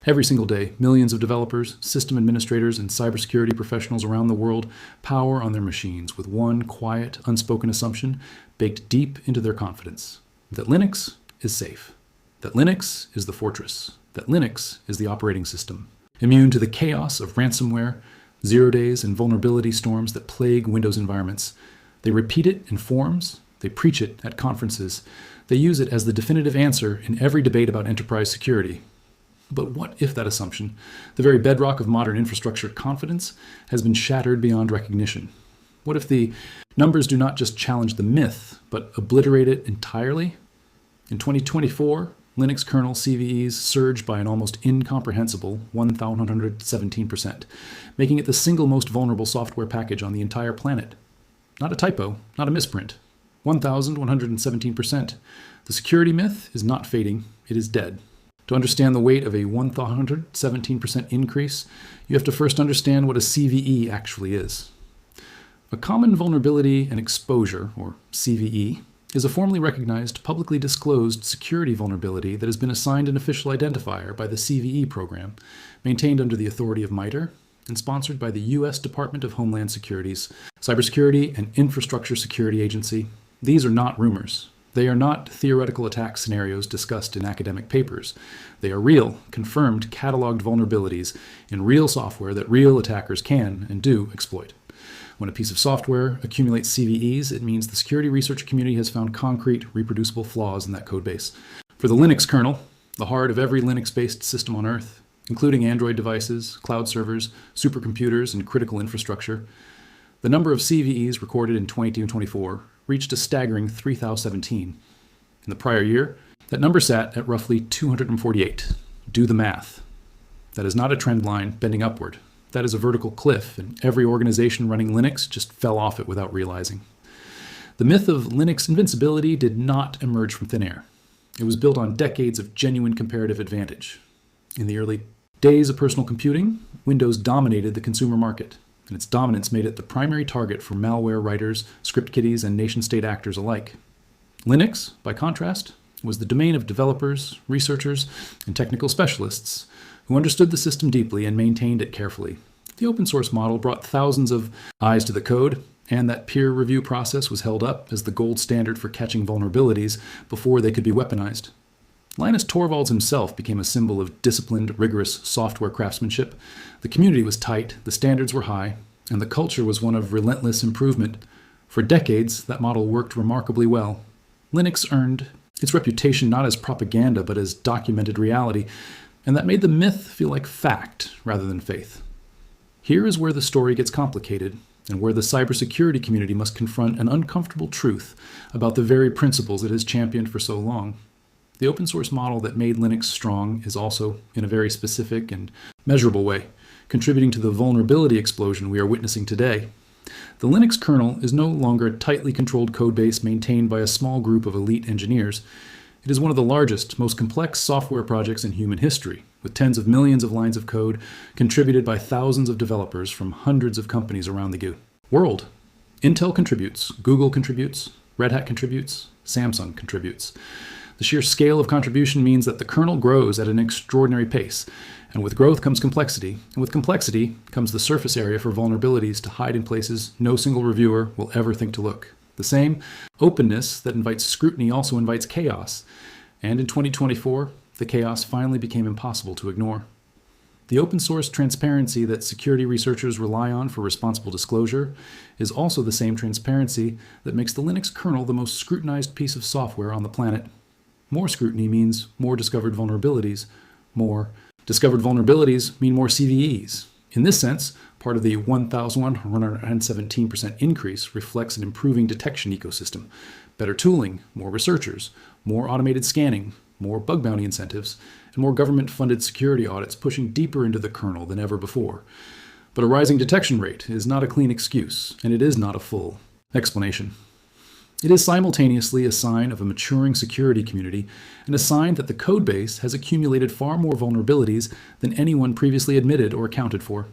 Every single day, millions of developers, system administrators, and cybersecurity professionals around the world power on their machines with one quiet, unspoken assumption baked deep into their confidence: that Linux is safe, that Linux is the fortress, that Linux is the operating system, immune to the chaos of ransomware, 0 days, and vulnerability storms that plague Windows environments. They repeat it in forums, they preach it at conferences, they use it as the definitive answer in every debate about enterprise security. But what if that assumption, the very bedrock of modern infrastructure confidence, has been shattered beyond recognition? What if the numbers do not just challenge the myth, but obliterate it entirely? In 2024, Linux kernel CVEs surged by an almost incomprehensible 1,117%, making it the single most vulnerable software package on the entire planet. Not a typo, not a misprint. 1,117%. The security myth is not fading, it is dead. To understand the weight of a 1,117% increase, you have to first understand what a CVE actually is. A common vulnerability and exposure, or CVE, is a formally recognized, publicly disclosed security vulnerability that has been assigned an official identifier by the CVE program, maintained under the authority of MITRE and sponsored by the U.S. Department of Homeland Security's Cybersecurity and Infrastructure Security Agency. These are not rumors. They are not theoretical attack scenarios discussed in academic papers. They are real, confirmed, cataloged vulnerabilities in real software that real attackers can and do exploit. When a piece of software accumulates CVEs, it means the security research community has found concrete, reproducible flaws in that codebase. For the Linux kernel, the heart of every Linux-based system on Earth, including Android devices, cloud servers, supercomputers, and critical infrastructure, the number of CVEs recorded in 2024 reached a staggering 3,017. In the prior year, that number sat at roughly 248. Do the math. That is not a trend line bending upward. That is a vertical cliff, and every organization running Linux just fell off it without realizing. The myth of Linux invincibility did not emerge from thin air. It was built on decades of genuine comparative advantage. In the early days of personal computing, Windows dominated the consumer market, and its dominance made it the primary target for malware writers, script kiddies, and nation-state actors alike. Linux, by contrast, was the domain of developers, researchers, and technical specialists who understood the system deeply and maintained it carefully. The open source model brought thousands of eyes to the code, and that peer review process was held up as the gold standard for catching vulnerabilities before they could be weaponized. Linus Torvalds himself became a symbol of disciplined, rigorous software craftsmanship. The community was tight, the standards were high, and the culture was one of relentless improvement. For decades, that model worked remarkably well. Linux earned its reputation not as propaganda, but as documented reality, and that made the myth feel like fact rather than faith. Here is where the story gets complicated, and where the cybersecurity community must confront an uncomfortable truth about the very principles it has championed for so long. The open source model that made Linux strong is also, in a very specific and measurable way, contributing to the vulnerability explosion we are witnessing today. The Linux kernel is no longer a tightly controlled codebase maintained by a small group of elite engineers. It is one of the largest, most complex software projects in human history, with tens of millions of lines of code contributed by thousands of developers from hundreds of companies around the world. Intel contributes, Google contributes, Red Hat contributes, Samsung contributes. The sheer scale of contribution means that the kernel grows at an extraordinary pace, and with growth comes complexity, and with complexity comes the surface area for vulnerabilities to hide in places no single reviewer will ever think to look. The same openness that invites scrutiny also invites chaos, and in 2024, the chaos finally became impossible to ignore. The open source transparency that security researchers rely on for responsible disclosure is also the same transparency that makes the Linux kernel the most scrutinized piece of software on the planet. More scrutiny means more discovered vulnerabilities. More discovered vulnerabilities mean more CVEs. In this sense, part of the 1,117% increase reflects an improving detection ecosystem, better tooling, more researchers, more automated scanning, more bug bounty incentives, and more government-funded security audits pushing deeper into the kernel than ever before. But a rising detection rate is not a clean excuse, and it is not a full explanation. It is simultaneously a sign of a maturing security community and a sign that the codebase has accumulated far more vulnerabilities than anyone previously admitted or accounted for.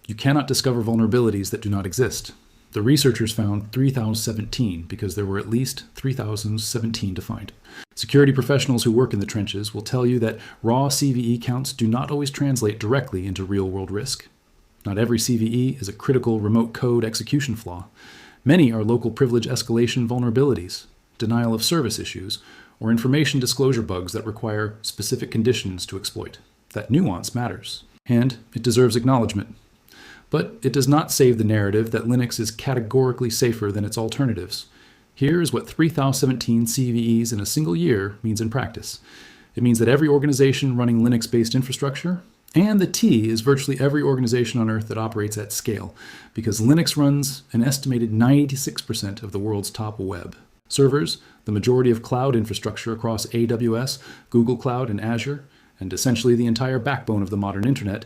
You cannot discover vulnerabilities that do not exist. The researchers found 3,017 because there were at least 3,017 to find. Security professionals who work in the trenches will tell you that raw CVE counts do not always translate directly into real-world risk. Not every CVE is a critical remote code execution flaw. Many are local privilege escalation vulnerabilities, denial of service issues, or information disclosure bugs that require specific conditions to exploit. That nuance matters, and it deserves acknowledgement. But it does not save the narrative that Linux is categorically safer than its alternatives. Here is what 3,017 CVEs in a single year means in practice. It means that every organization running Linux-based infrastructure, and the T is virtually every organization on Earth that operates at scale, because Linux runs an estimated 96% of the world's top web. Servers, the majority of cloud infrastructure across AWS, Google Cloud, and Azure, and essentially the entire backbone of the modern internet,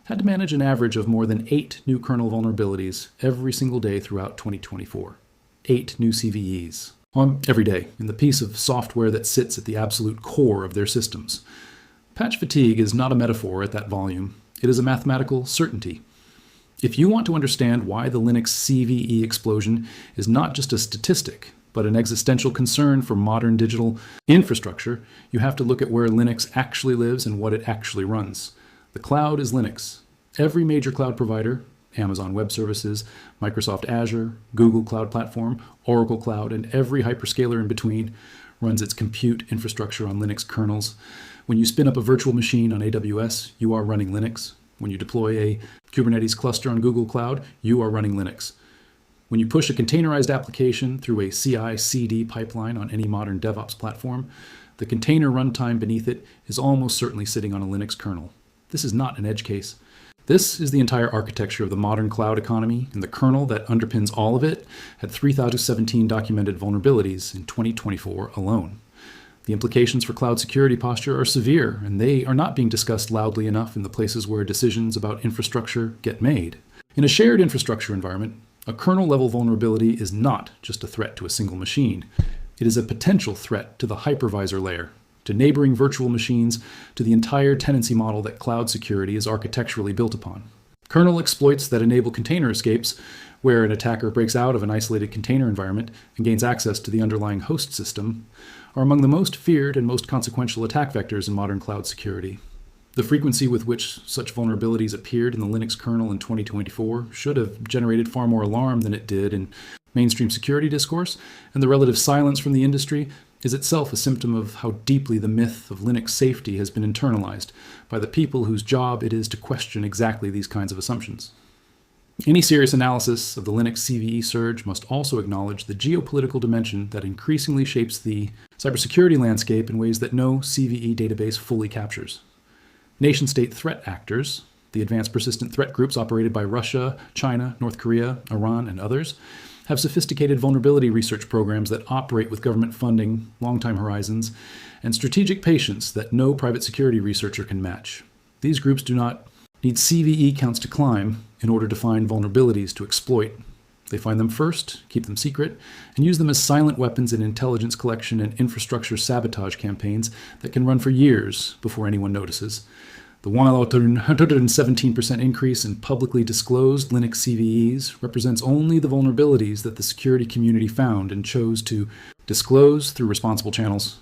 had to manage an average of more than 8 new kernel vulnerabilities every single day throughout 2024. 8 new CVEs. Every day, in the piece of software that sits at the absolute core of their systems. Patch fatigue is not a metaphor at that volume. It is a mathematical certainty. If you want to understand why the Linux CVE explosion is not just a statistic, but an existential concern for modern digital infrastructure, you have to look at where Linux actually lives and what it actually runs. The cloud is Linux. Every major cloud provider, Amazon Web Services, Microsoft Azure, Google Cloud Platform, Oracle Cloud, and every hyperscaler in between runs its compute infrastructure on Linux kernels. When you spin up a virtual machine on AWS, you are running Linux. When you deploy a Kubernetes cluster on Google Cloud, you are running Linux. When you push a containerized application through a CI/CD pipeline on any modern DevOps platform, the container runtime beneath it is almost certainly sitting on a Linux kernel. This is not an edge case. This is the entire architecture of the modern cloud economy, and the kernel that underpins all of it had 3,017 documented vulnerabilities in 2024 alone. The implications for cloud security posture are severe, and they are not being discussed loudly enough in the places where decisions about infrastructure get made. In a shared infrastructure environment, a kernel-level vulnerability is not just a threat to a single machine. It is a potential threat to the hypervisor layer, to neighboring virtual machines, to the entire tenancy model that cloud security is architecturally built upon. Kernel exploits that enable container escapes, where an attacker breaks out of an isolated container environment and gains access to the underlying host system, are among the most feared and most consequential attack vectors in modern cloud security. The frequency with which such vulnerabilities appeared in the Linux kernel in 2024 should have generated far more alarm than it did in mainstream security discourse, and the relative silence from the industry is itself a symptom of how deeply the myth of Linux safety has been internalized by the people whose job it is to question exactly these kinds of assumptions. Any serious analysis of the Linux CVE surge must also acknowledge the geopolitical dimension that increasingly shapes the cybersecurity landscape in ways that no CVE database fully captures. Nation-state threat actors, the advanced persistent threat groups operated by Russia, China, North Korea, Iran, and others, have sophisticated vulnerability research programs that operate with government funding, long-time horizons, and strategic patience that no private security researcher can match. These groups do not need CVE counts to climb in order to find vulnerabilities to exploit. They find them first, keep them secret, and use them as silent weapons in intelligence collection and infrastructure sabotage campaigns that can run for years before anyone notices. The 117% increase in publicly disclosed Linux CVEs represents only the vulnerabilities that the security community found and chose to disclose through responsible channels.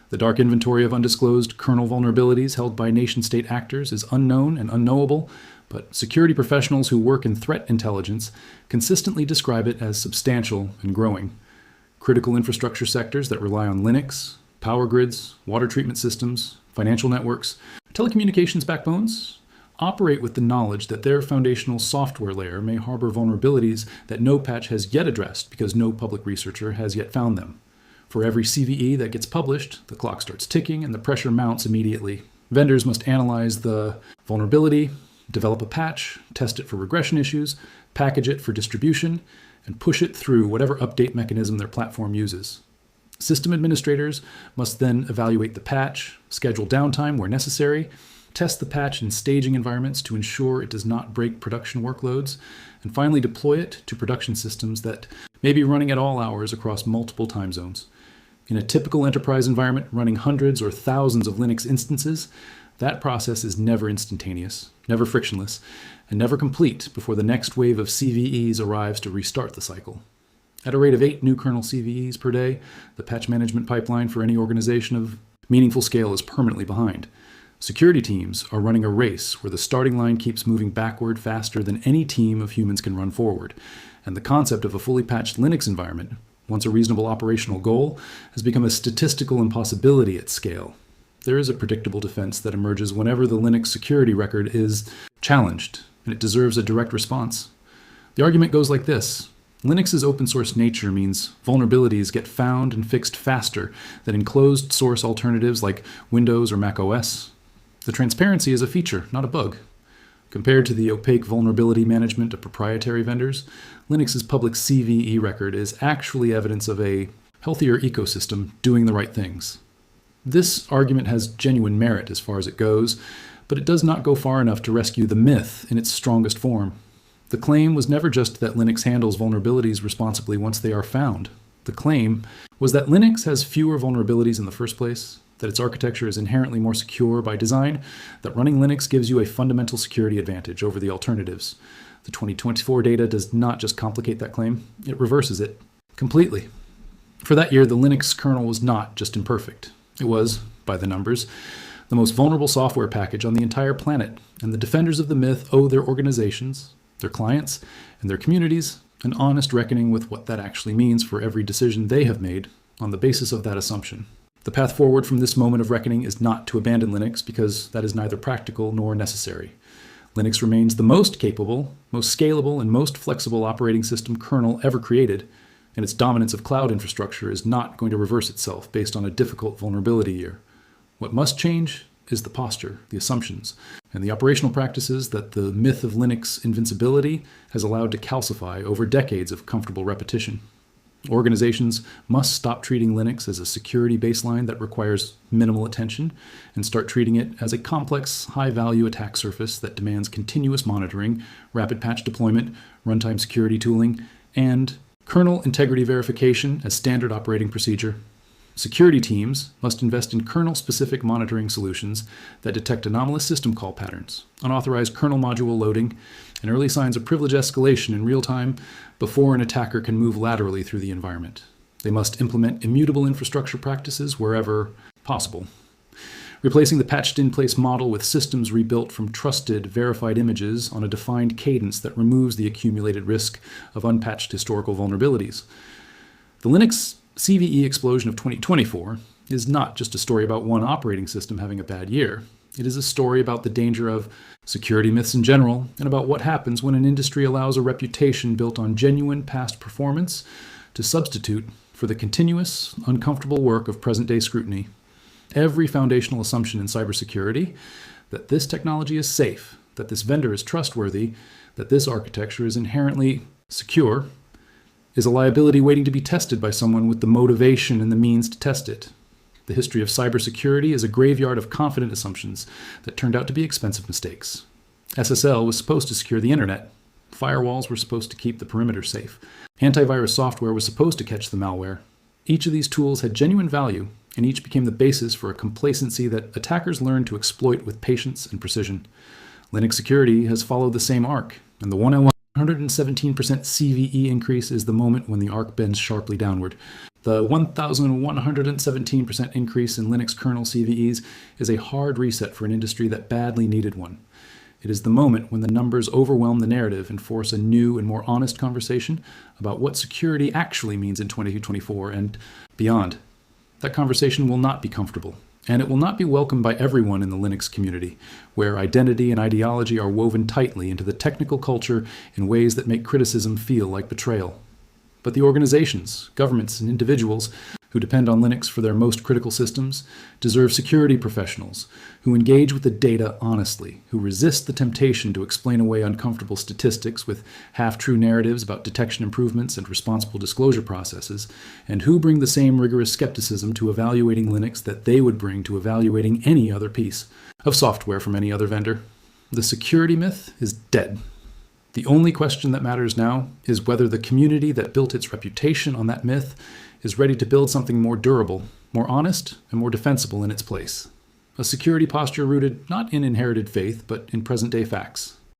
The dark inventory of undisclosed kernel vulnerabilities held by nation-state actors is unknown and unknowable, but security professionals who work in threat intelligence consistently describe it as substantial and growing. Critical infrastructure sectors that rely on Linux, power grids, water treatment systems, financial networks, telecommunications backbones operate with the knowledge that their foundational software layer may harbor vulnerabilities that no patch has yet addressed because no public researcher has yet found them. For every CVE that gets published, the clock starts ticking and the pressure mounts immediately. Vendors must analyze the vulnerability, develop a patch, test it for regression issues, package it for distribution, and push it through whatever update mechanism their platform uses. System administrators must then evaluate the patch, schedule downtime where necessary, test the patch in staging environments to ensure it does not break production workloads, and finally deploy it to production systems that may be running at all hours across multiple time zones. In a typical enterprise environment running hundreds or thousands of Linux instances, That process is never instantaneous, never frictionless, and never complete before the next wave of CVEs arrives to restart the cycle. At a rate of 8 new kernel CVEs per day, the patch management pipeline for any organization of meaningful scale is permanently behind. Security teams are running a race where the starting line keeps moving backward faster than any team of humans can run forward, and the concept of a fully patched Linux environment, once a reasonable operational goal, has become a statistical impossibility at scale. There is a predictable defense that emerges whenever the Linux security record is challenged, and it deserves a direct response. The argument goes like this. Linux's open source nature means vulnerabilities get found and fixed faster than in closed source alternatives like Windows or Mac OS. The transparency is a feature, not a bug. Compared to the opaque vulnerability management of proprietary vendors, Linux's public CVE record is actually evidence of a healthier ecosystem doing the right things. This argument has genuine merit as far as it goes, but it does not go far enough to rescue the myth in its strongest form. The claim was never just that Linux handles vulnerabilities responsibly once they are found. The claim was that Linux has fewer vulnerabilities in the first place, that its architecture is inherently more secure by design, that running Linux gives you a fundamental security advantage over the alternatives. The 2024 data does not just complicate that claim, it reverses it completely. For that year, the Linux kernel was not just imperfect. It was, by the numbers, the most vulnerable software package on the entire planet, and the defenders of the myth owe their organizations, their clients, and their communities an honest reckoning with what that actually means for every decision they have made on the basis of that assumption. The path forward from this moment of reckoning is not to abandon Linux because that is neither practical nor necessary. Linux remains the most capable, most scalable, and most flexible operating system kernel ever created, and its dominance of cloud infrastructure is not going to reverse itself based on a difficult vulnerability year. What must change is the posture, the assumptions, and the operational practices that the myth of Linux invincibility has allowed to calcify over decades of comfortable repetition. Organizations must stop treating Linux as a security baseline that requires minimal attention and start treating it as a complex, high-value attack surface that demands continuous monitoring, rapid patch deployment, runtime security tooling, and kernel integrity verification as standard operating procedure. Security teams must invest in kernel-specific monitoring solutions that detect anomalous system call patterns, unauthorized kernel module loading, and early signs of privilege escalation in real time before an attacker can move laterally through the environment. They must implement immutable infrastructure practices wherever possible, replacing the patched-in-place model with systems rebuilt from trusted, verified images on a defined cadence that removes the accumulated risk of unpatched historical vulnerabilities. The Linux CVE explosion of 2024 is not just a story about one operating system having a bad year. It is a story about the danger of security myths in general, and about what happens when an industry allows a reputation built on genuine past performance to substitute for the continuous, uncomfortable work of present-day scrutiny. Every foundational assumption in cybersecurity, that this technology is safe, that this vendor is trustworthy, that this architecture is inherently secure, is a liability waiting to be tested by someone with the motivation and the means to test it. The history of cybersecurity is a graveyard of confident assumptions that turned out to be expensive mistakes. SSL was supposed to secure the internet. Firewalls were supposed to keep the perimeter safe. Antivirus software was supposed to catch the malware. Each of these tools had genuine value, and each became the basis for a complacency that attackers learned to exploit with patience and precision. Linux security has followed the same arc, and the 117% CVE increase is the moment when the arc bends sharply downward. The 1,117% increase in Linux kernel CVEs is a hard reset for an industry that badly needed one. It is the moment when the numbers overwhelm the narrative and force a new and more honest conversation about what security actually means in 2024 and beyond. That conversation will not be comfortable, and it will not be welcomed by everyone in the Linux community, where identity and ideology are woven tightly into the technical culture in ways that make criticism feel like betrayal. But the organizations, governments, and individuals who depend on Linux for their most critical systems deserve security professionals who engage with the data honestly, who resist the temptation to explain away uncomfortable statistics with half-true narratives about detection improvements and responsible disclosure processes, and who bring the same rigorous skepticism to evaluating Linux that they would bring to evaluating any other piece of software from any other vendor. The security myth is dead. The only question that matters now is whether the community that built its reputation on that myth is ready to build something more durable, more honest, and more defensible in its place. a security posture rooted not in inherited faith, but in present-day facts.